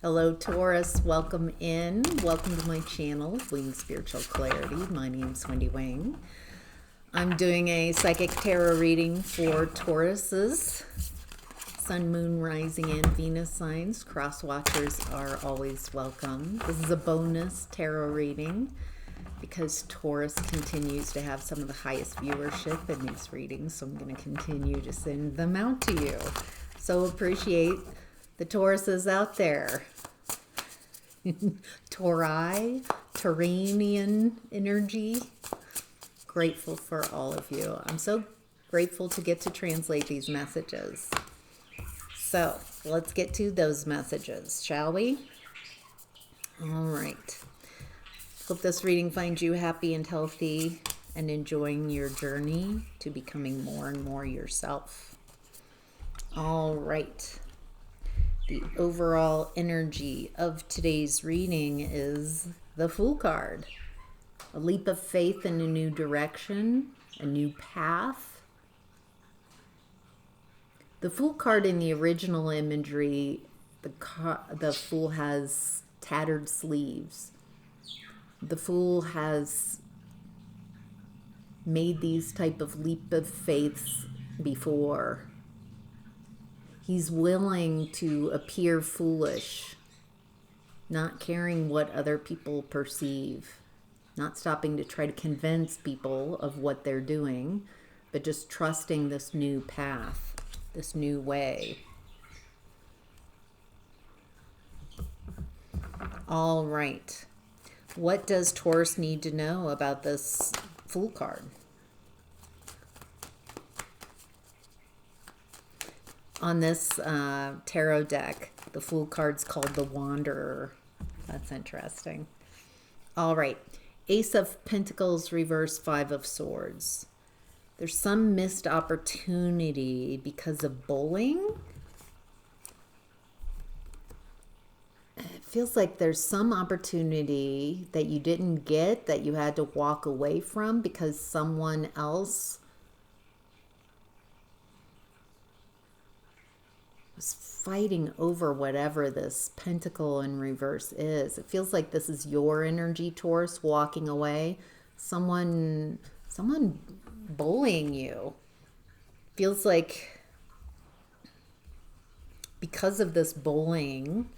Hello, Taurus. Welcome in. Welcome to my channel, Wing Spiritual Clarity. My name is Wendy Wing. I'm doing a psychic tarot reading for Tauruses, Sun, Moon, Rising, and Venus signs. Cross watchers are always welcome. This is a bonus tarot reading because Taurus continues to have some of the highest viewership in these readings, so I'm going to continue to send them out to you. So appreciate the Tauruses out there. Tauri, Tauranian energy. Grateful for all of you. I'm so grateful to get to translate these messages. So let's get to those messages, shall we? All right. Hope this reading finds you happy and healthy and enjoying your journey to becoming more and more yourself. All right. The overall energy of today's reading is the Fool card. A leap of faith in a new direction, a new path. The Fool card in the original imagery, the Fool has tattered sleeves. The Fool has made these type of leap of faiths before. He's willing to appear foolish, not caring what other people perceive, not stopping to try to convince people of what they're doing, but just trusting this new path, this new way. All right. What does Taurus need to know about this Fool card? On this tarot deck, the Fool card's called the Wanderer. That's interesting. All right. Ace of Pentacles, reverse, Five of Swords. There's some missed opportunity because of bullying. It feels like there's some opportunity that you didn't get, that you had to walk away from because someone else fighting over whatever this pentacle in reverse is. It feels like this is your energy, Taurus, walking away. Someone bullying you. Feels like because of this bullying,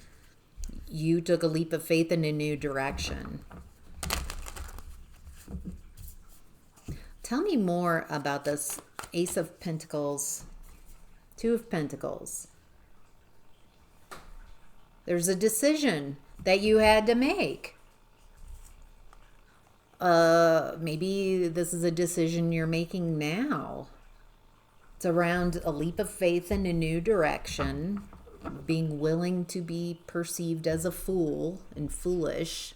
you took a leap of faith in a new direction. Tell me more about this Ace of Pentacles, Two of Pentacles. There's a decision that you had to make. Maybe this is a decision you're making now. It's around a leap of faith in a new direction, being willing to be perceived as a fool and foolish,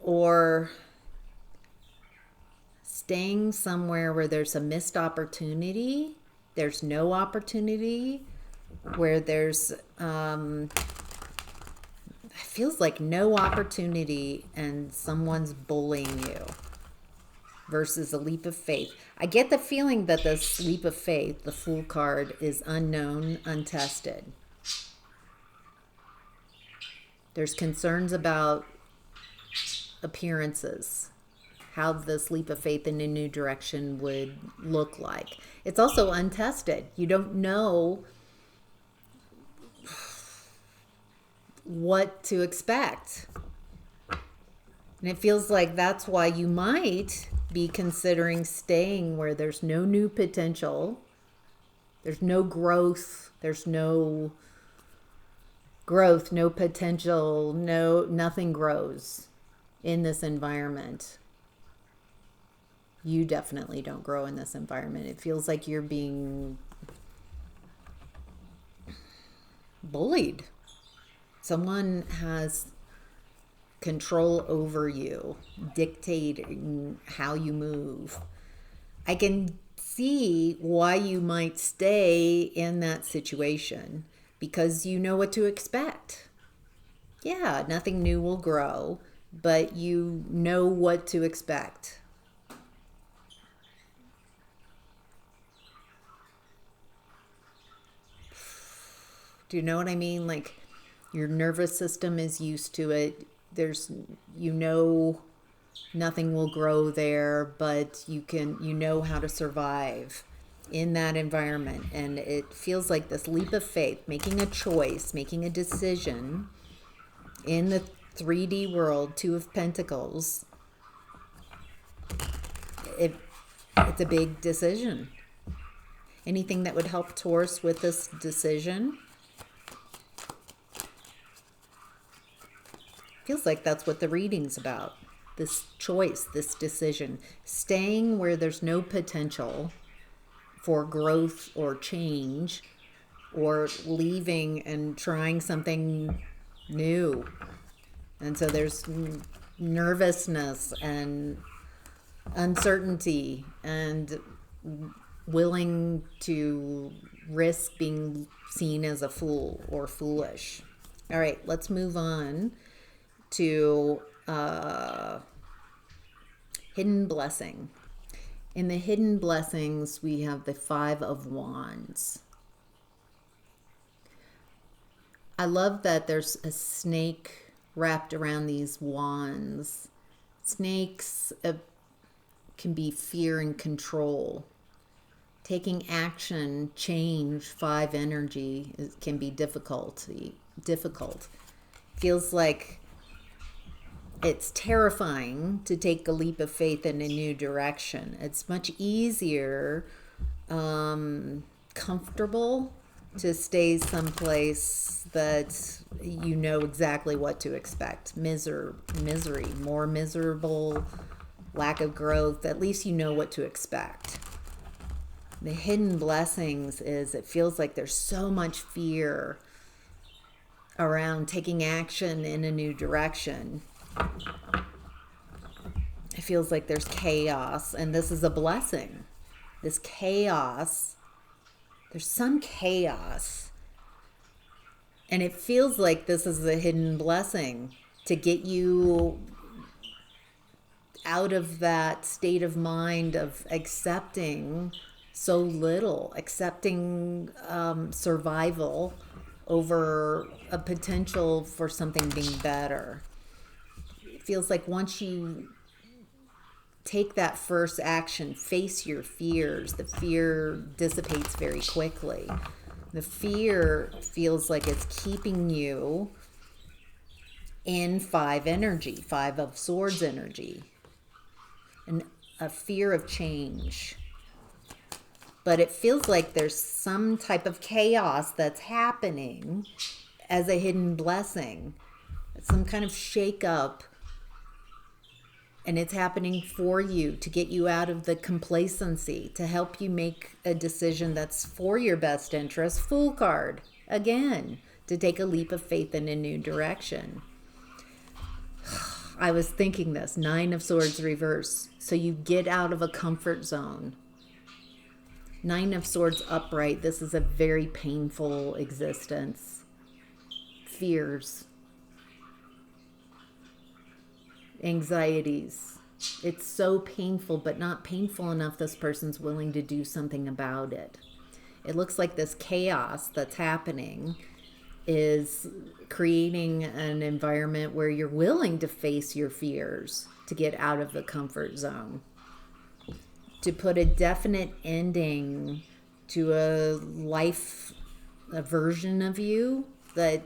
or staying somewhere where there's a missed opportunity, there's no opportunity, where there's feels like no opportunity and someone's bullying you, versus a leap of faith. I get the feeling that this leap of faith, the Fool card, is unknown, untested. There's concerns about appearances, how this leap of faith in a new direction would look like. It's also untested. You don't know what to expect. And it feels like that's why you might be considering staying where there's no new potential, there's no growth, no potential, nothing grows in this environment. You definitely don't grow in this environment. It feels like you're being bullied. Someone has control over you, dictating how you move. I can see why you might stay in that situation, because you know what to expect. Yeah, nothing new will grow, but you know what to expect. Do you know what I mean? Like your nervous system is used to it. There's, nothing will grow there, but you know how to survive in that environment. And it feels like this leap of faith, making a choice, making a decision in the 3D world, Two of Pentacles. It's a big decision. Anything that would help Taurus with this decision? Feels like that's what the reading's about. This choice, this decision. Staying where there's no potential for growth or change, or leaving and trying something new. And so there's nervousness and uncertainty and willing to risk being seen as a fool or foolish. All right, let's move on to hidden blessing. In the hidden blessings, we have the Five of Wands. I love that there's a snake wrapped around these wands. Snakes can be fear and control. Taking action, change, 5 energy can be difficult. Feels like it's terrifying to take a leap of faith in a new direction. It's much easier, comfortable to stay someplace that you know exactly what to expect. Misery, more miserable, lack of growth. At least you know what to expect. The hidden blessings is it feels like there's so much fear around taking action in a new direction. It feels like there's chaos, and this is a blessing. This chaos, there's some chaos, and it feels like this is a hidden blessing to get you out of that state of mind of accepting so little, accepting survival over a potential for something being better. It feels like once you take that first action, face your fears, the fear dissipates very quickly. The fear feels like it's keeping you in 5 energy, 5 of Swords energy, and a fear of change. But it feels like there's some type of chaos that's happening as a hidden blessing, some kind of shake-up, and it's happening for you to get you out of the complacency, to help you make a decision that's for your best interest. Fool card, again, to take a leap of faith in a new direction. I was thinking this, 9 of Swords reverse. So you get out of a comfort zone. 9 of Swords upright. This is a very painful existence. Fears. Anxieties. It's so painful, but not painful enough this person's willing to do something about it. It looks like this chaos that's happening is creating an environment where you're willing to face your fears, to get out of the comfort zone, to put a definite ending to a life, a version of you that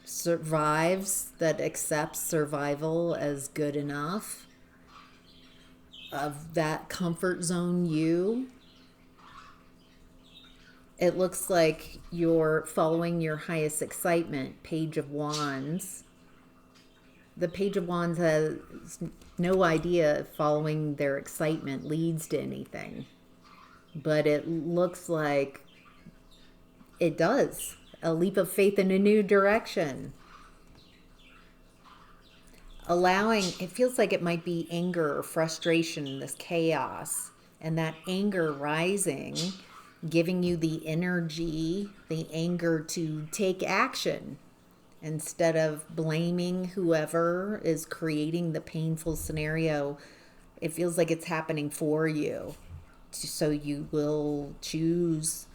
survives, that accepts survival as good enough, of that comfort zone you. It looks like you're following your highest excitement. Page of Wands. The Page of Wands has no idea if following their excitement leads to anything. But it looks like it does. A leap of faith in a new direction. It feels like it might be anger or frustration, this chaos. And that anger rising, giving you the energy, the anger to take action instead of blaming whoever is creating the painful scenario. It feels like it's happening for you. So you will choose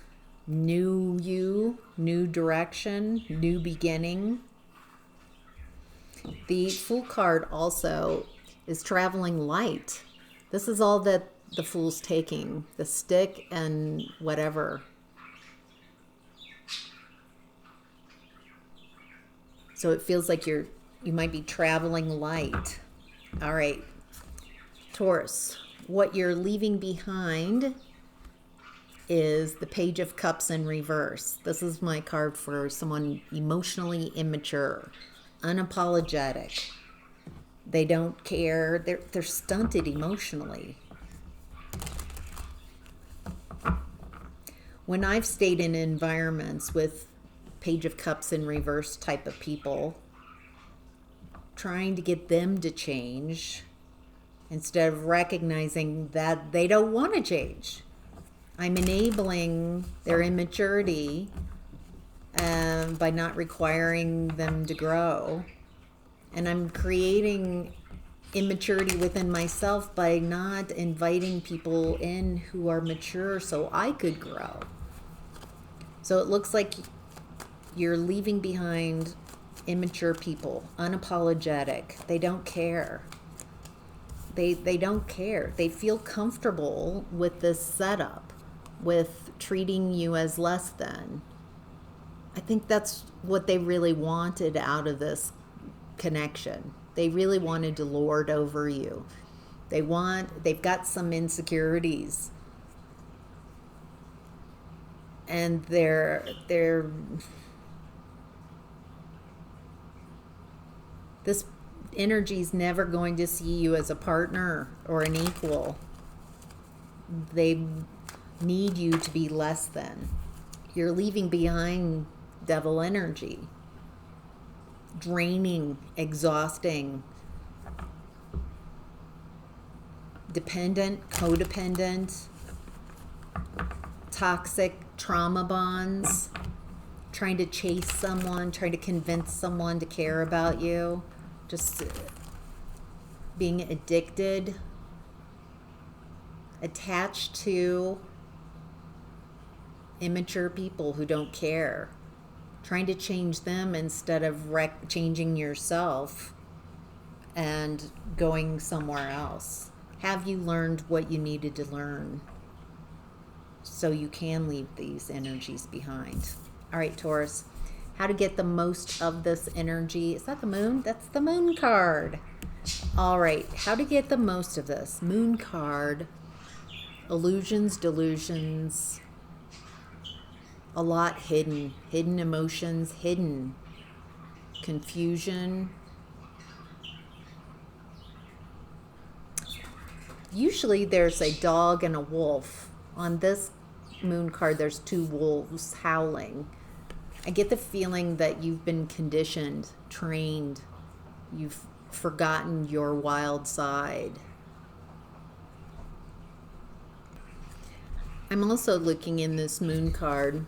new you, new direction, new beginning. The Fool card also is traveling light. This is all that the Fool's taking, the stick and whatever. So it feels like you might be traveling light. All right, Taurus, what you're leaving behind is the Page of Cups in reverse. This is my card for someone emotionally immature, unapologetic. They don't care. They're stunted emotionally. When I've stayed in environments with Page of Cups in reverse type of people, trying to get them to change instead of recognizing that they don't want to change. I'm enabling their immaturity by not requiring them to grow. And I'm creating immaturity within myself by not inviting people in who are mature so I could grow. So it looks like you're leaving behind immature people, unapologetic. They don't care. They don't care. They feel comfortable with this setup, with treating you as less than. I think that's what they really wanted out of this connection. They really wanted to lord over you. They've got some insecurities. And they're this energy's never going to see you as a partner or an equal. They need you to be less than. You're leaving behind devil energy. Draining, exhausting, dependent, codependent, toxic trauma bonds, trying to chase someone, trying to convince someone to care about you, just being addicted, attached to immature people who don't care, trying to change them instead of changing yourself and going somewhere else. Have you learned what you needed to learn so you can leave these energies behind? All right, Taurus, how to get the most of this energy. Is that the moon? That's the moon card. All right, how to get the most of this. Moon card, illusions, delusions, a lot hidden emotions, hidden confusion. Usually there's a dog and a wolf. On this moon card, there's two wolves howling. I get the feeling that you've been conditioned, trained, you've forgotten your wild side. I'm also looking in this moon card,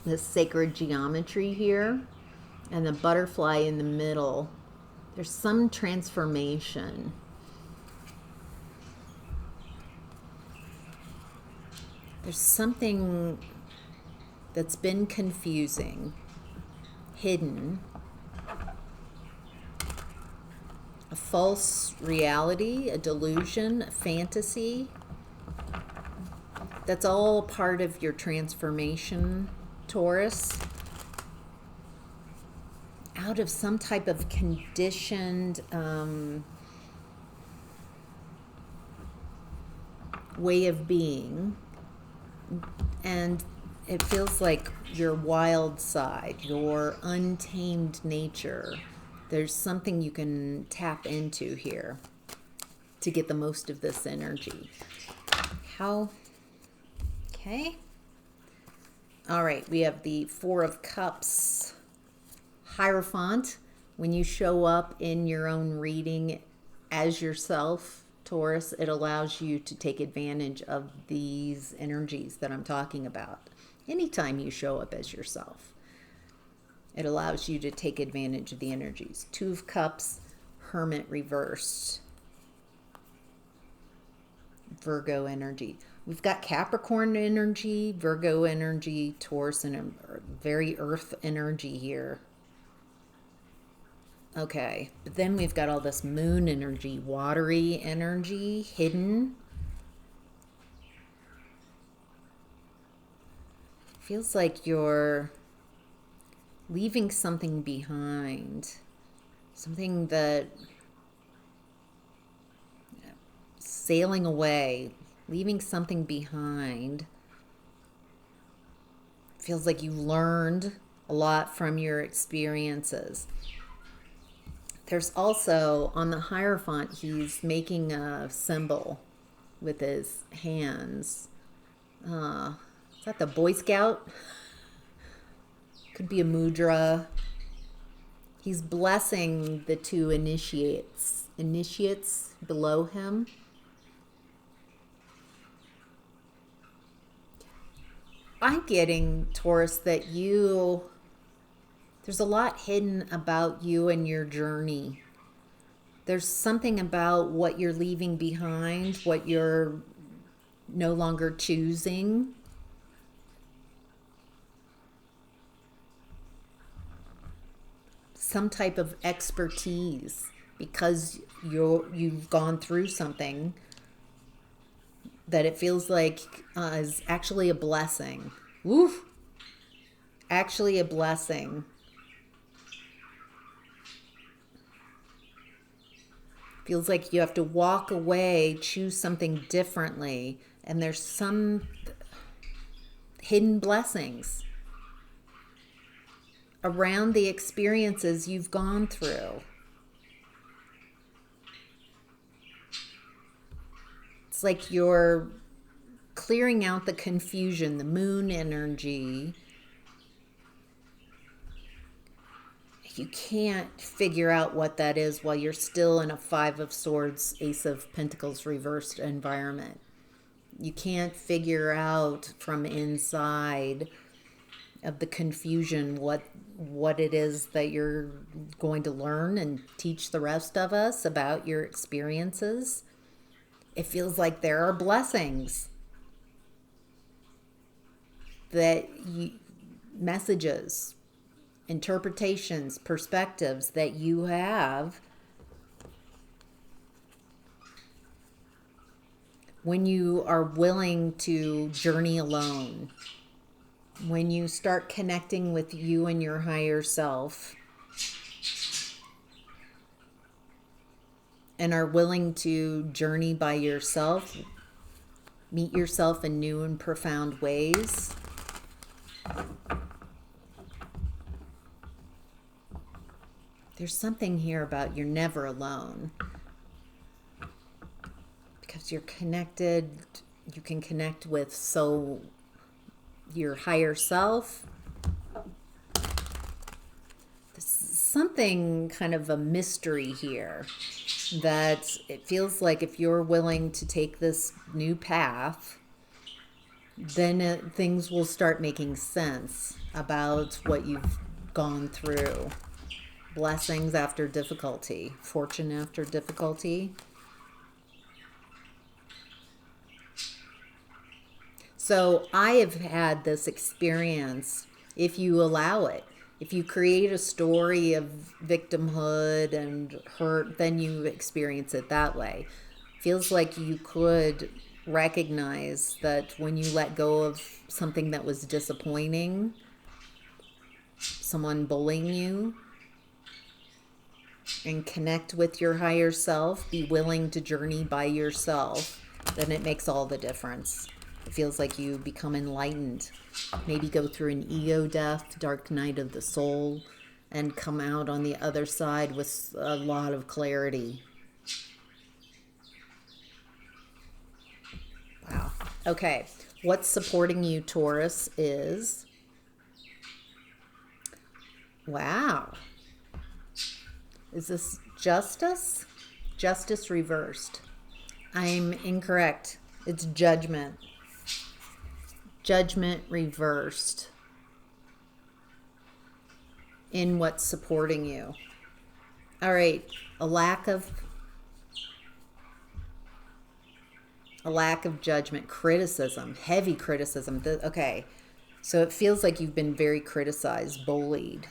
this sacred geometry here, and the butterfly in the middle. There's some transformation. There's something that's been confusing, hidden, a false reality, a delusion, a fantasy. That's all part of your transformation, Taurus. Out of some type of conditioned way of being. And it feels like your wild side, your untamed nature. There's something you can tap into here to get the most of this energy. Okay. All right, we have the Four of Cups. Hierophant. When you show up in your own reading as yourself, Taurus, it allows you to take advantage of these energies that I'm talking about. Anytime you show up as yourself, it allows you to take advantage of the energies. Two of Cups, Hermit reversed. Virgo energy. We've got Capricorn energy, Virgo energy, Taurus, and a very earth energy here. Okay, but then we've got all this moon energy, watery energy, hidden. Feels like you're leaving something behind. Something that sailing away, leaving something behind. Feels like you learned a lot from your experiences. There's also, on the Hierophant, he's making a symbol with his hands. Is that the Boy Scout? Could be a mudra. He's blessing the two initiates below him. I'm getting, Taurus, that there's a lot hidden about you and your journey. There's something about what you're leaving behind, what you're no longer choosing. Some type of expertise because you've gone through something that it feels like is actually a blessing. Woof! Actually a blessing. Feels like you have to walk away, choose something differently, and there's some hidden blessings around the experiences you've gone through. It's like you're clearing out the confusion, the moon energy. You can't figure out what that is while you're still in a Five of Swords, Ace of Pentacles reversed environment. You can't figure out from inside of the confusion what it is that you're going to learn and teach the rest of us about your experiences. It feels like there are blessings messages, interpretations, perspectives that you have when you are willing to journey alone. When you start connecting with you and your higher self and are willing to journey by yourself, meet yourself in new and profound ways. There's something here about you're never alone because you're connected. You can connect with your higher self. There's something kind of a mystery here that it feels like if you're willing to take this new path, then things will start making sense about what you've gone through. Blessings after difficulty, fortune after difficulty. So I have had this experience, if you allow it. If you create a story of victimhood and hurt, then you experience it that way. Feels like you could recognize that when you let go of something that was disappointing, someone bullying you, and connect with your higher self, be willing to journey by yourself, then it makes all the difference. It feels like you become enlightened. Maybe go through an ego death, dark night of the soul, and come out on the other side with a lot of clarity. Wow. Okay. What's supporting you, Taurus, is... Wow. Is this justice? Justice reversed. I'm incorrect. It's judgment. Judgment reversed in what's supporting you. All right. A lack of a lack of judgment, criticism, heavy criticism. Okay, so it feels like you've been very criticized, bullied.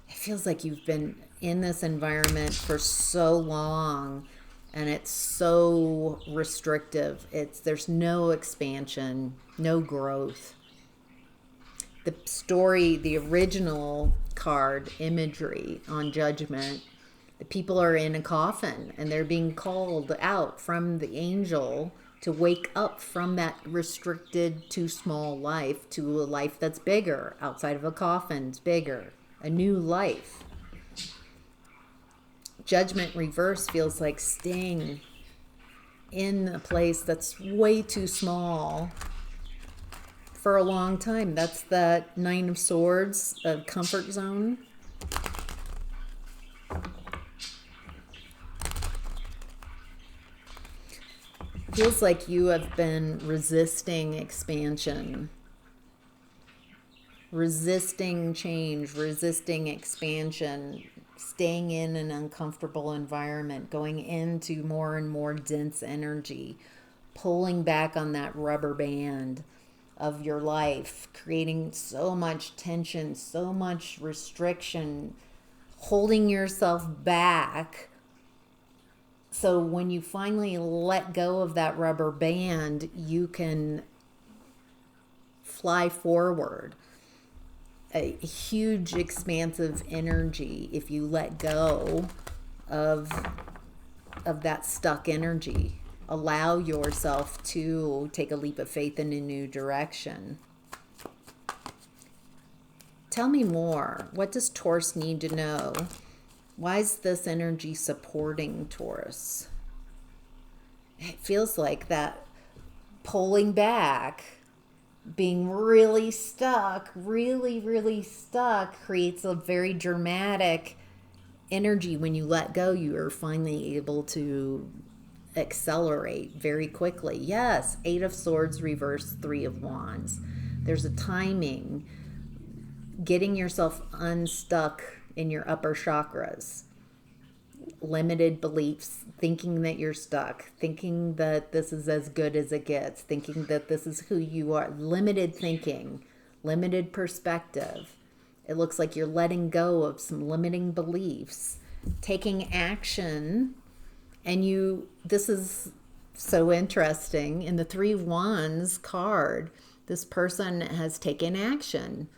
It feels like you've been in this environment for so long and it's so restrictive. There's no expansion, no growth. The story, the original card imagery on Judgment, the people are in a coffin and they're being called out from the angel to wake up from that restricted, too small life to a life that's bigger, outside of a coffin. It's bigger, a new life. Judgment reverse feels like staying in a place that's way too small for a long time. That's that Nine of Swords, a comfort zone. Feels like you have been resisting expansion, resisting change, resisting expansion, staying in an uncomfortable environment, going into more and more dense energy, pulling back on that rubber band of your life, creating so much tension, so much restriction, holding yourself back. So when you finally let go of that rubber band, you can fly forward. A huge expansive energy if you let go of that stuck energy. Allow yourself to take a leap of faith in a new direction. Tell me more. What does Taurus need to know? Why is this energy supporting Taurus? It feels like that pulling back, being really stuck, really stuck, creates a very dramatic energy. When you let go, you are finally able to accelerate very quickly. Yes, Eight of Swords reverse, Three of Wands. There's a timing. Getting yourself unstuck in your upper chakras. Limited beliefs, thinking that you're stuck, thinking that this is as good as it gets, thinking that this is who you are. Limited thinking, limited perspective. It looks like you're letting go of some limiting beliefs, taking action. And this is so interesting. In the Three of Wands card, this person has taken action,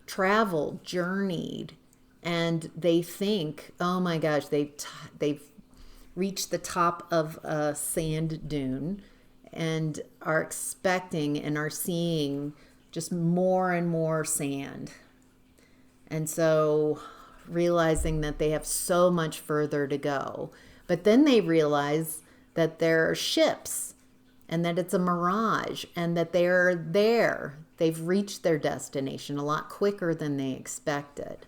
traveled, journeyed, and they think, oh my gosh, they've reached the top of a sand dune and are expecting and are seeing just more and more sand. And so realizing that they have so much further to go. But then they realize that there are ships and that it's a mirage and that they're there. They've reached their destination a lot quicker than they expected.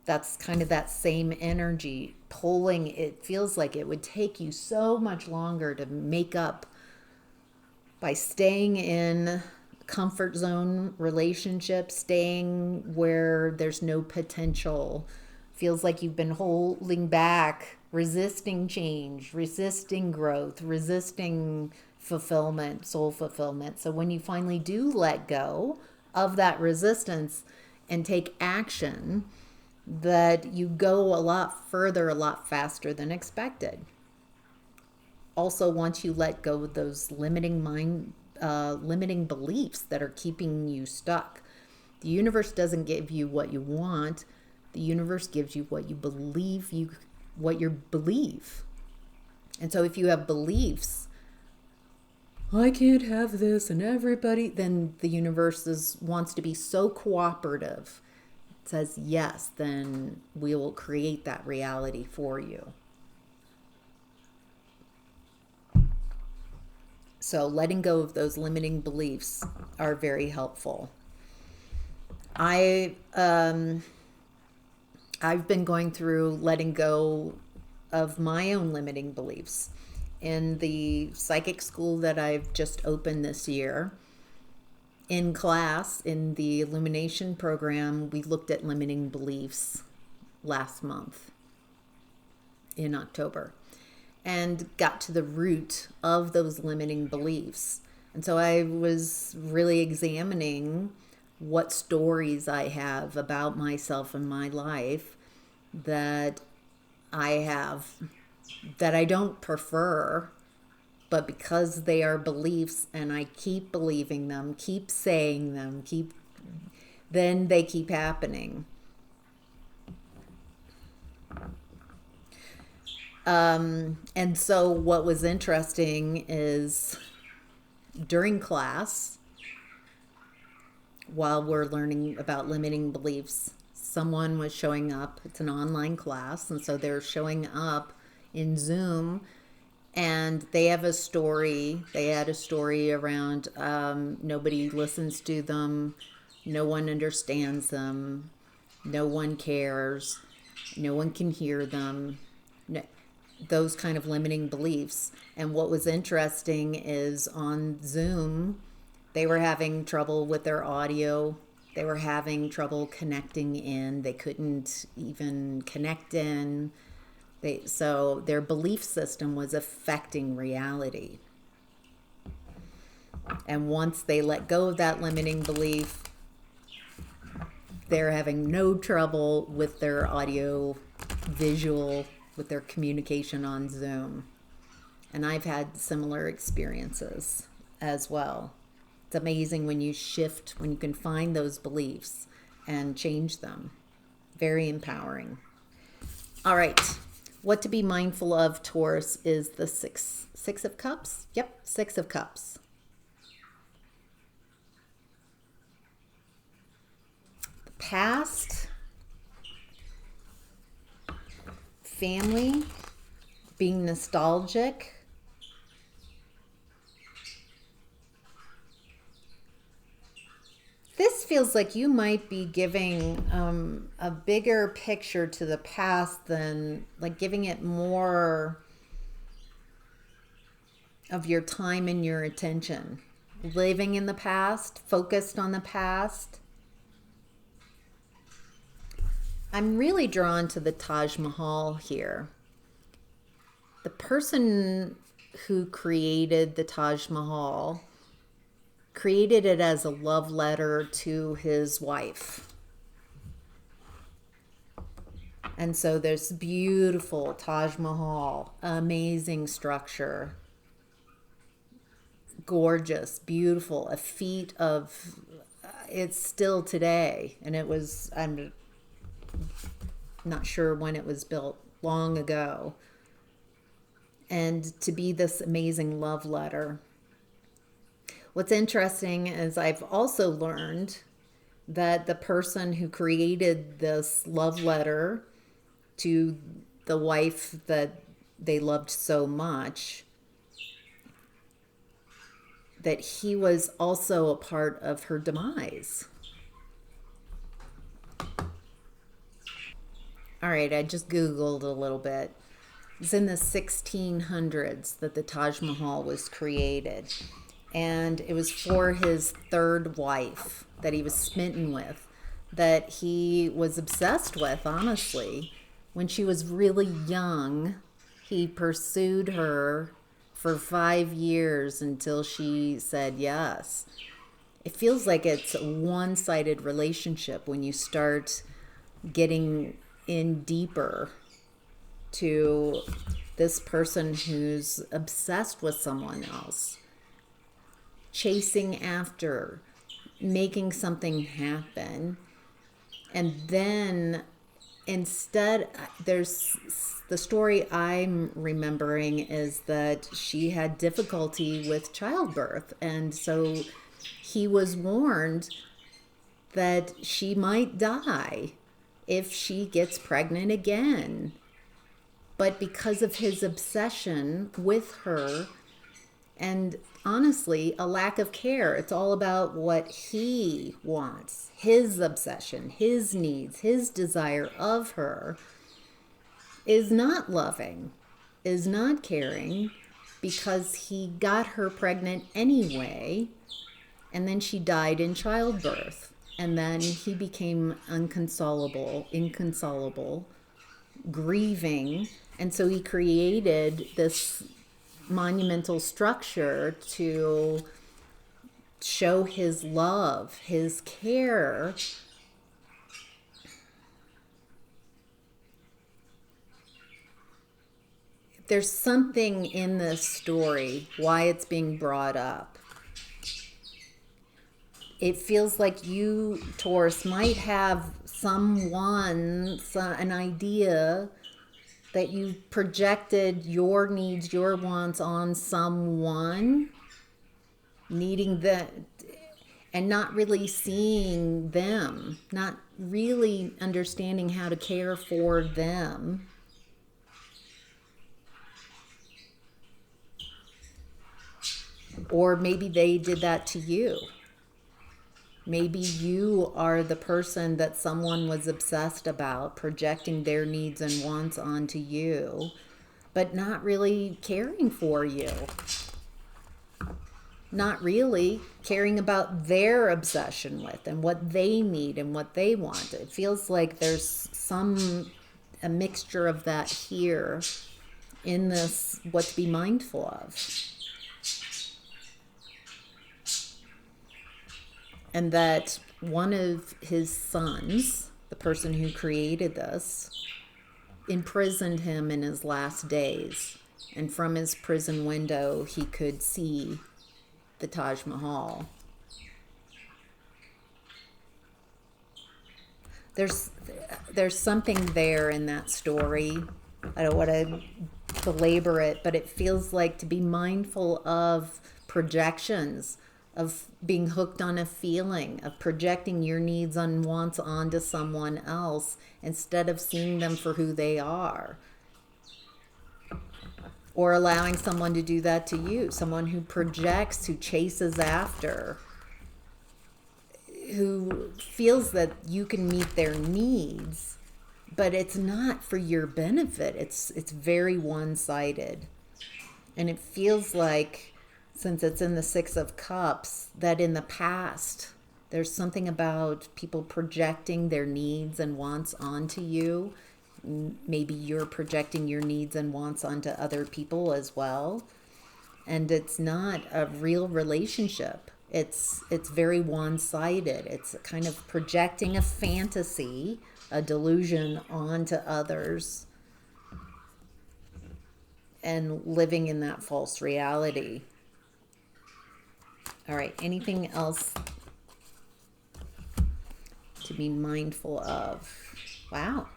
That's kind of that same energy pulling. It feels like it would take you so much longer to make up by staying in comfort zone relationships, staying where there's no potential. Feels like you've been holding back, resisting change, resisting growth, resisting fulfillment, soul fulfillment. So when you finally do let go of that resistance and take action, that you go a lot further, a lot faster than expected. Also, once you let go of those limiting beliefs that are keeping you stuck, the universe doesn't give you what you want. The universe gives you what you believe. What you believe. And so, if you have beliefs, I can't have this, and everybody, then the universe wants to be so cooperative. It says yes, then we will create that reality for you. So letting go of those limiting beliefs are very helpful. I've been going through letting go of my own limiting beliefs. In the psychic school that I've just opened this year, in class, in the Illumination program, we looked at limiting beliefs last month in October. and got to the root of those limiting beliefs. And so I was really examining what stories I have about myself and my life that I have that I don't prefer, but because they are beliefs and I keep believing them, keep saying them, then they keep happening. And so what was interesting is during class, while we're learning about limiting beliefs, someone was showing up. It's an online class, and so they're showing up in Zoom, and they have a story. They had a story around nobody listens to them, no one understands them, no one cares, no one can hear them, those kind of limiting beliefs. And what was interesting is on Zoom, they were having trouble with their audio. They were having trouble connecting in. They couldn't even connect in. So their belief system was affecting reality. And once they let go of that limiting belief, they're having no trouble with their audio, visual, with their communication on Zoom. And I've had similar experiences as well. It's amazing when you shift, when you can find those beliefs and change them. Very empowering. All right. What to be mindful of, Taurus, is the Six of Cups. Yep, Six of Cups. The past, family, being nostalgic, this feels like you might be giving a bigger picture to the past than, like, giving it more of your time and your attention. Living in the past, focused on the past. I'm really drawn to the Taj Mahal here. The person who created the Taj Mahal created it as a love letter to his wife. And so there's beautiful Taj Mahal, amazing structure, gorgeous, beautiful, a feat of, it's still today. And it was, I'm not sure when it was built, long ago. And to be this amazing love letter. What's interesting is I've also learned that the person who created this love letter to the wife that they loved so much, that he was also a part of her demise. All right, I just Googled a little bit. It's in the 1600s that the Taj Mahal was created. And it was for his third wife that he was smitten with, that he was obsessed with, honestly. When she was really young, he pursued her for 5 years until she said yes. It feels like it's a one-sided relationship when you start getting in deeper to this person who's obsessed with someone else. Chasing after, making something happen. And then instead, there's the story I'm remembering is that she had difficulty with childbirth. And so he was warned that she might die if she gets pregnant again. But because of his obsession with her, and honestly, a lack of care. It's all about what he wants, his obsession, his needs, his desire of her is not loving, is not caring, because he got her pregnant anyway, and then she died in childbirth. And then he became inconsolable, grieving And so he created this monumental structure to show his love, his care. There's something in this story, why it's being brought up. It feels like you, Taurus, might have an idea that you projected your needs, your wants on someone, needing that, and not really seeing them, not really understanding how to care for them. Or maybe they did that to you. Maybe you are the person that someone was obsessed about, projecting their needs and wants onto you, but not really caring for you. Not really caring about their obsession with and what they need and what they want. It feels like there's a mixture of that here in this, what to be mindful of. And that one of his sons, the person who created this, imprisoned him in his last days. And from his prison window, he could see the Taj Mahal. There's something there in that story. I don't want to belabor it, but it feels like to be mindful of projections, of being hooked on a feeling, of projecting your needs and wants onto someone else instead of seeing them for who they are. Or allowing someone to do that to you, someone who projects, who chases after, who feels that you can meet their needs, but it's not for your benefit. It's very one-sided. And it feels like, since it's in the Six of Cups, that in the past, there's something about people projecting their needs and wants onto you. Maybe you're projecting your needs and wants onto other people as well. And it's not a real relationship. It's very one-sided. It's kind of projecting a fantasy, a delusion onto others, and living in that false reality. All right, anything else to be mindful of? Wow.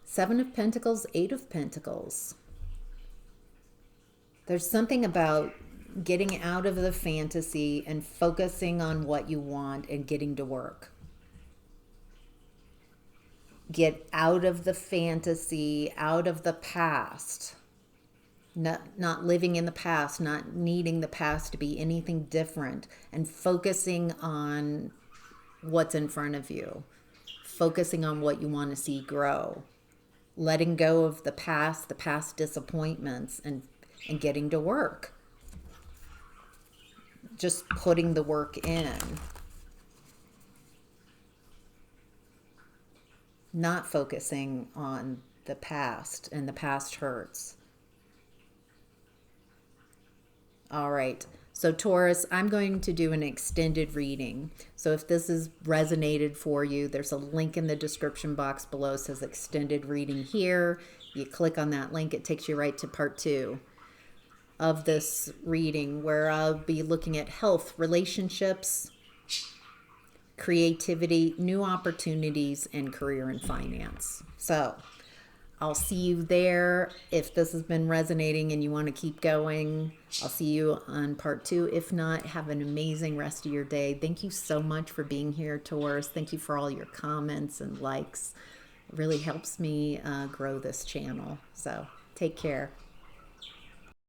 Seven of Pentacles, Eight of Pentacles. There's something about getting out of the fantasy and focusing on what you want and getting to work. Get out of the fantasy, out of the past. Not living in the past, not needing the past to be anything different, and focusing on what's in front of you, focusing on what you want to see grow, letting go of the past disappointments, and getting to work. Just putting the work in. Not focusing on the past and the past hurts. All right, so Taurus, I'm going to do an extended reading. So if this has resonated for you, there's a link in the description box below. It says extended reading here. You click on that link, it takes you right to part 2 of this reading, where I'll be looking at health, relationships, creativity, new opportunities, and career and finance. So I'll see you there. If this has been resonating and you want to keep going, I'll see you on part 2. If not, have an amazing rest of your day. Thank you so much for being here, Taurus. Thank you for all your comments and likes. It really helps me grow this channel. So take care.